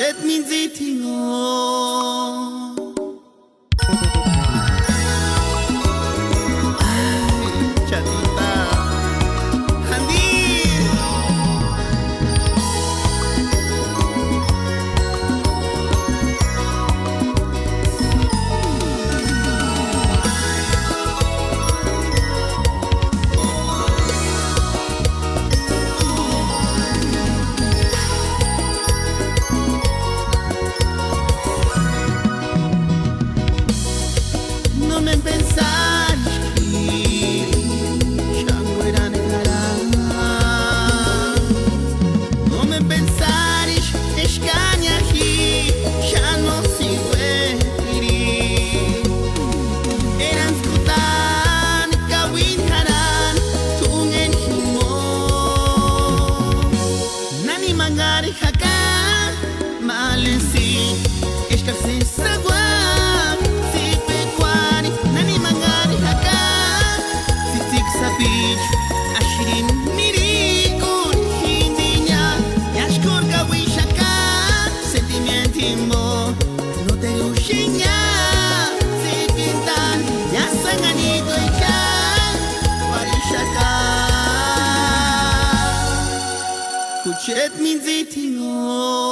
Kuchet minzitingo chatita Handi No me pensares que ya no era negará. No me pensares escaña que ya no sigo referir. Eran escutan kawin haran tungen himo. Nani mangari haka malesi escassi sagwa. Ashirin mirikun hindinya Yashkur kawishaka Sentimentimbo No te lushinya Sikintan Yasanganito ika Warishaka Kuchet minzitingo